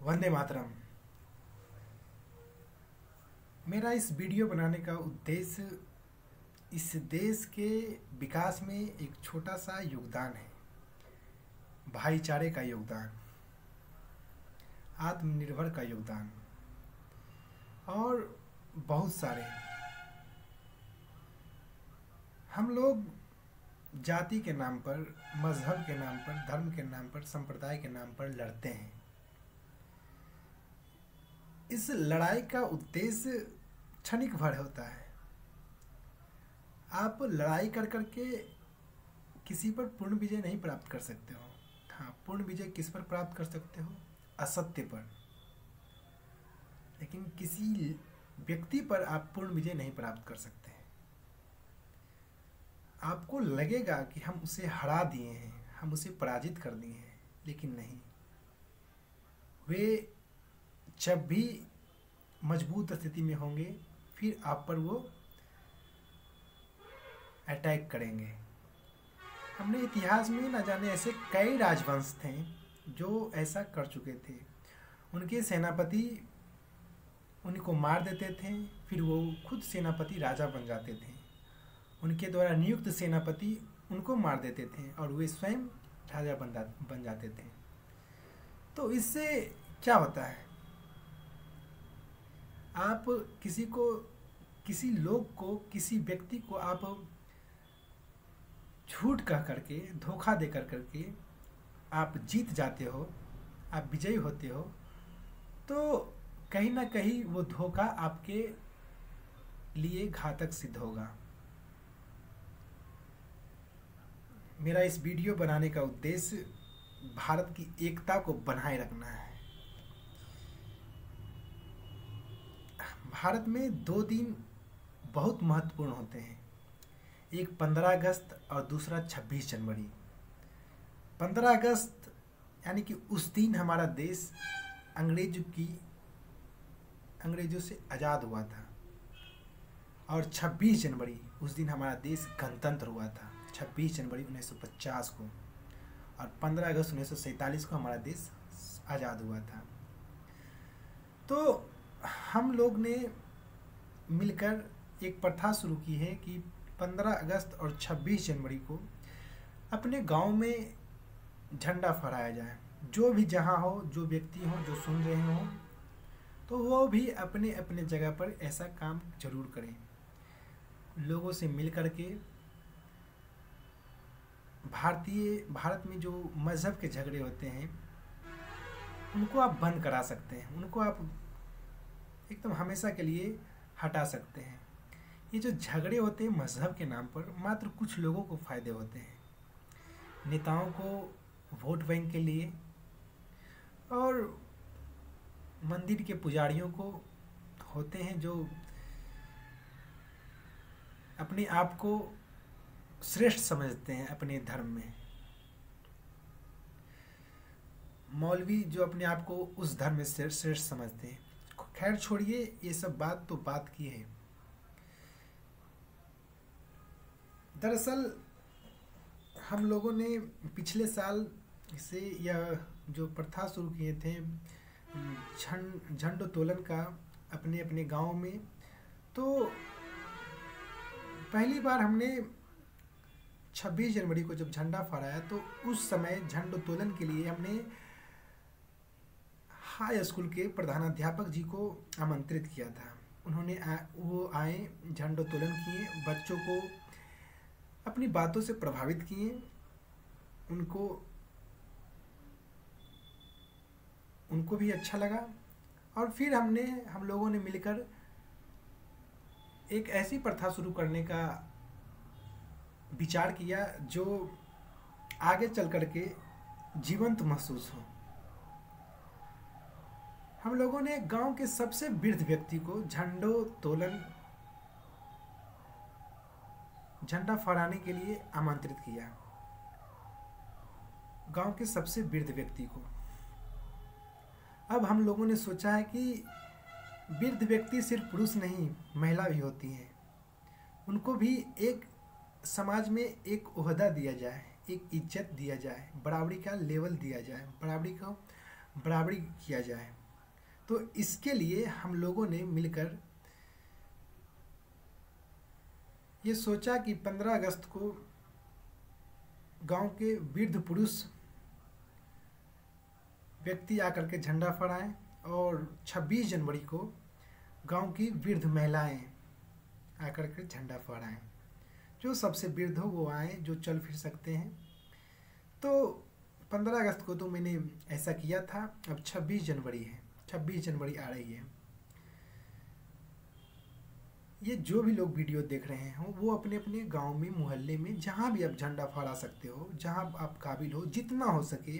वंदे मातरम। मेरा इस वीडियो बनाने का उद्देश्य इस देश के विकास में एक छोटा सा योगदान है। भाईचारे का योगदान, आत्मनिर्भर का योगदान और बहुत सारे। हम लोग जाति के नाम पर, मजहब के नाम पर, धर्म के नाम पर, संप्रदाय के नाम पर लड़ते हैं। इस लड़ाई का उद्देश्य क्षणिक भर होता है। आप लड़ाई कर करके किसी पर पूर्ण विजय नहीं प्राप्त कर सकते हो। हाँ, पूर्ण विजय किस पर प्राप्त कर सकते हो? असत्य पर। लेकिन किसी व्यक्ति पर आप पूर्ण विजय नहीं प्राप्त कर सकते हैं। आपको लगेगा कि हम उसे हरा दिए हैं, हम उसे पराजित कर दिए हैं, लेकिन नहीं। वे जब भी मजबूत स्थिति में होंगे फिर आप पर वो अटैक करेंगे। हमने इतिहास में न जाने ऐसे कई राजवंश थे जो ऐसा कर चुके थे। उनके सेनापति उनको मार देते थे, फिर वो खुद सेनापति राजा बन जाते थे। उनके द्वारा नियुक्त सेनापति उनको मार देते थे और वे स्वयं राजा बन जाते थे। तो इससे क्या होता है? आप किसी लोग को, किसी व्यक्ति को आप झूठ कह करके, धोखा दे करके आप जीत जाते हो, आप विजयी होते हो, तो कहीं ना कहीं वो धोखा आपके लिए घातक सिद्ध होगा। मेरा इस वीडियो बनाने का उद्देश्य भारत की एकता को बनाए रखना है। भारत में 2 दिन बहुत महत्वपूर्ण होते हैं, एक 15 अगस्त और दूसरा 26 जनवरी। 15 अगस्त यानी कि उस दिन हमारा देश अंग्रेजों से आज़ाद हुआ था, और 26 जनवरी उस दिन हमारा देश गणतंत्र हुआ था। 26 जनवरी 1950 को और 15 अगस्त 1947 को हमारा देश आज़ाद हुआ था। तो हम लोग ने मिलकर एक प्रथा शुरू की है कि 15 अगस्त और 26 जनवरी को अपने गांव में झंडा फहराया जाए। जो भी जहां हो, जो व्यक्ति हो, जो सुन रहे हो, तो वो भी अपने अपने जगह पर ऐसा काम जरूर करें। लोगों से मिल करके भारत में जो मजहब के झगड़े होते हैं उनको आप बंद करा सकते हैं, उनको आप एकदम हमेशा के लिए हटा सकते हैं। ये जो झगड़े होते हैं मजहब के नाम पर, मात्र कुछ लोगों को फायदे होते हैं, नेताओं को वोट बैंक के लिए और मंदिर के पुजारियों को होते हैं जो अपने आप को श्रेष्ठ समझते हैं अपने धर्म में। मौलवी जो अपने आप को उस धर्म में श्रेष्ठ समझते हैं। खैर छोड़िए, ये सब बात तो बात की है। दरअसल हम लोगों ने पिछले साल से यह जो प्रथा शुरू किए थे झंडोत्तोलन का अपने अपने गांव में, तो पहली बार हमने 26 जनवरी को जब झंडा फहराया तो उस समय झंडोत्तोलन के लिए हमने हाई स्कूल के प्रधानाध्यापक जी को आमंत्रित किया था। वो आए, झंडोत्तोलन किए, बच्चों को अपनी बातों से प्रभावित किए, उनको भी अच्छा लगा। और फिर हम लोगों ने मिलकर एक ऐसी प्रथा शुरू करने का विचार किया जो आगे चल करके जीवंत महसूस हो। हम लोगों ने गांव के सबसे वृद्ध व्यक्ति को झंडा फहराने के लिए आमंत्रित किया। गांव के सबसे वृद्ध व्यक्ति को। अब हम लोगों ने सोचा है कि वृद्ध व्यक्ति सिर्फ पुरुष नहीं, महिला भी होती हैं। उनको भी एक समाज में एक ओहदा दिया जाए, एक इज्जत दिया जाए, बराबरी का लेवल दिया जाए, बराबरी को बराबरी किया जाए। तो इसके लिए हम लोगों ने मिलकर ये सोचा कि 15 अगस्त को गांव के वृद्ध पुरुष व्यक्ति आकर के झंडा फहराएं और 26 जनवरी को गांव की वृद्ध महिलाएं आकर के झंडा फहराएं। जो सबसे वृद्ध हो वो आए, जो चल फिर सकते हैं। तो 15 अगस्त को तो मैंने ऐसा किया था। अब 26 जनवरी है, 26 जनवरी आ रही है। ये जो भी लोग वीडियो देख रहे हो वो अपने अपने गांव में, मोहल्ले में, जहाँ भी आप झंडा फहरा सकते हो, जहाँ आप काबिल हो, जितना हो सके।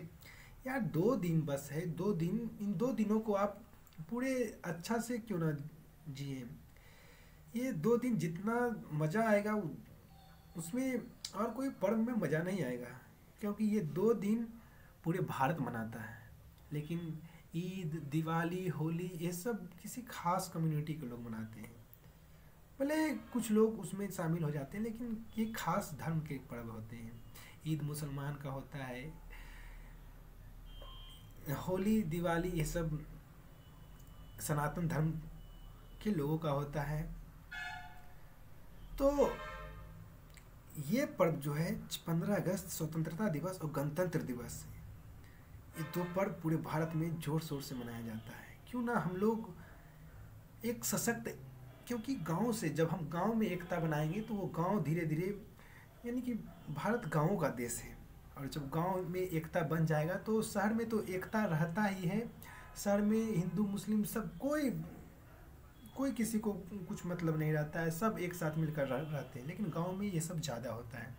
यार 2 दिन बस है, 2 दिन, इन 2 दिनों को आप पूरे अच्छा से क्यों ना जिए। ये 2 दिन जितना मज़ा आएगा उसमें और कोई पर्व में मज़ा नहीं आएगा, क्योंकि ये 2 दिन पूरे भारत मनाता है। लेकिन ईद, दिवाली, होली ये सब किसी खास कम्युनिटी के लोग मनाते हैं। भले कुछ लोग उसमें शामिल हो जाते हैं, लेकिन ये खास धर्म के पर्व होते हैं। ईद मुसलमान का होता है, होली, दिवाली ये सब सनातन धर्म के लोगों का होता है। तो ये पर्व जो है 15 अगस्त स्वतंत्रता दिवस और गणतंत्र दिवस, ये 2 पर्व पूरे भारत में जोर शोर से मनाया जाता है। क्यों ना हम लोग एक सशक्त, क्योंकि गांव से जब हम गांव में एकता बनाएंगे तो वो गांव धीरे धीरे, यानी कि भारत गांवों का देश है, और जब गांव में एकता बन जाएगा तो शहर में तो एकता रहता ही है। शहर में हिंदू मुस्लिम सब कोई किसी को कुछ मतलब नहीं रहता है, सब एक साथ मिलकर रहते हैं। लेकिन गांव में ये सब ज़्यादा होता है।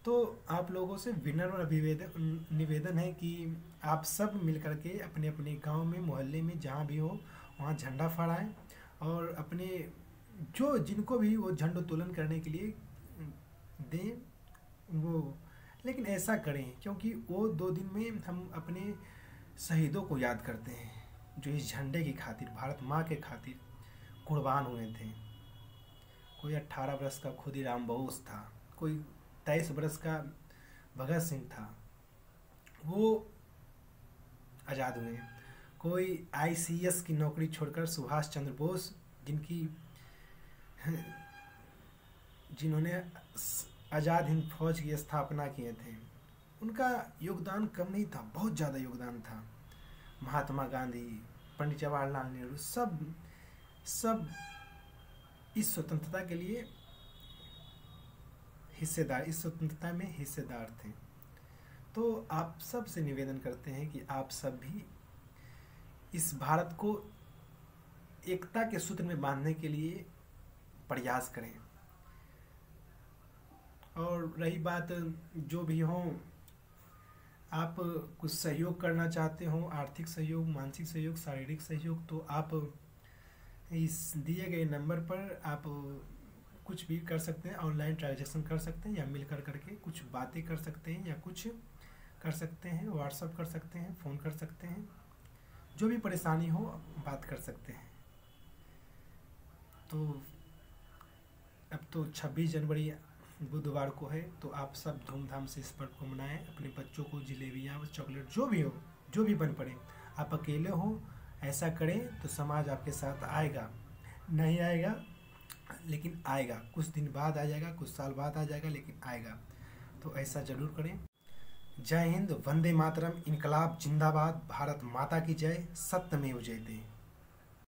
तो आप लोगों से विनम्र निवेदन है कि आप सब मिलकर के अपने अपने गांव में, मोहल्ले में, जहाँ भी हो वहाँ झंडा फहराएं और अपने जो जिनको भी वो झंडोत्तोलन करने के लिए दें वो, लेकिन ऐसा करें क्योंकि वो 2 दिन में हम अपने शहीदों को याद करते हैं जो इस झंडे की खातिर, भारत माँ के खातिर कुर्बान हुए थे। कोई 18 वर्ष का खुदीराम बोस था, कोई 23 वर्ष का भगत सिंह था, वो आज़ाद हुए। कोई ICS की नौकरी छोड़कर सुभाष चंद्र बोस, जिन्होंने आज़ाद हिंद फौज की स्थापना किए थे, उनका योगदान कम नहीं था, बहुत ज़्यादा योगदान था। महात्मा गांधी, पंडित जवाहरलाल नेहरू, सब इस स्वतंत्रता के लिए हिस्सेदार, इस स्वतंत्रता में हिस्सेदार थे। तो आप सब से निवेदन करते हैं कि आप सब भी इस भारत को एकता के सूत्र में बांधने के लिए प्रयास करें। और रही बात, जो भी हो, आप कुछ सहयोग करना चाहते हो, आर्थिक सहयोग, मानसिक सहयोग, शारीरिक सहयोग, तो आप इस दिए गए नंबर पर आप कुछ भी कर सकते हैं। ऑनलाइन ट्रांजैक्शन कर सकते हैं, या मिल करके कुछ बातें कर सकते हैं, या कुछ कर सकते हैं, व्हाट्सअप कर सकते हैं, फ़ोन कर सकते हैं, जो भी परेशानी हो बात कर सकते हैं। तो अब तो 26 जनवरी बुधवार को है, तो आप सब धूमधाम से इस पर्व को मनाएं। अपने बच्चों को जलेबियाँ और चॉकलेट जो भी हो, जो भी बन पड़े, आप अकेले हो ऐसा करें तो समाज आपके साथ आएगा, नहीं आएगा लेकिन आएगा, कुछ दिन बाद आ जाएगा, कुछ साल बाद आ जाएगा, लेकिन आएगा। तो ऐसा ज़रूर करें। जय हिंद, वंदे मातरम, इनकलाब जिंदाबाद, भारत माता की जय, सत्यमेव जयते।